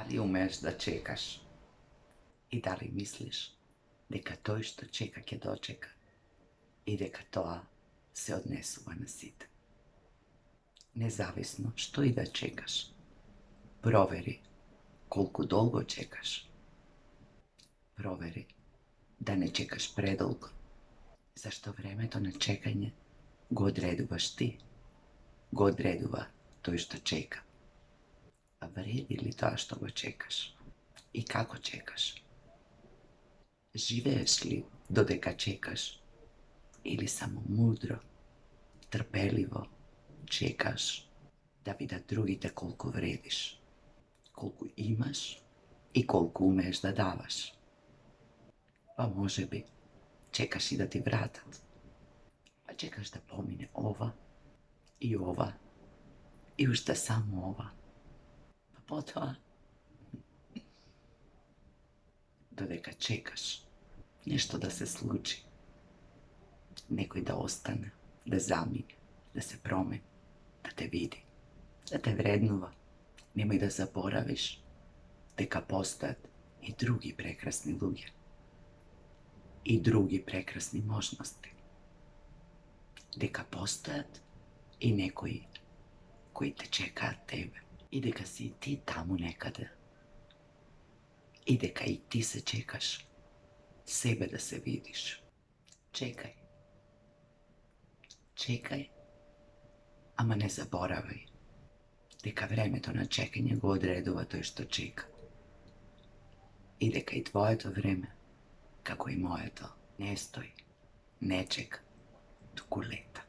li umeš da čekaš i da li misliš дека тој што чека ќе дочека и дека тоа се однесува на сите. Независно што и да чекаш, провери колку долго чекаш. Провери да не чекаш предолго, зашто времето на чекање го одредуваш ти, го одредува тој што чека. А вреди ли тоа што го чекаш? И како чекаш? Живееш ли додека чекаш? Или само мудро, трпеливо чекаш да видат другите колку вредиш, колку имаш и колку умееш да даваш? Па може би чекаш и да ти вратат, па чекаш да помине ова и уште само ова, па потоа додека чекаш нешто да се случи, некој да остане, да замине, да се промени, да те види, да те вреднува. Немој да заборавиш дека постојат и други прекрасни луѓе, и други прекрасни можности. Дека постојат и некои кои те чекаат тебе, и дека си и ти таму некаде, и дека и ти се чекаш себе да се видиш. Чекај. Чекај, ама не заборавај дека времето на чекање го одредува тој што чека. И дека и твоето време, како и моето, не стои, не чека, туку лета.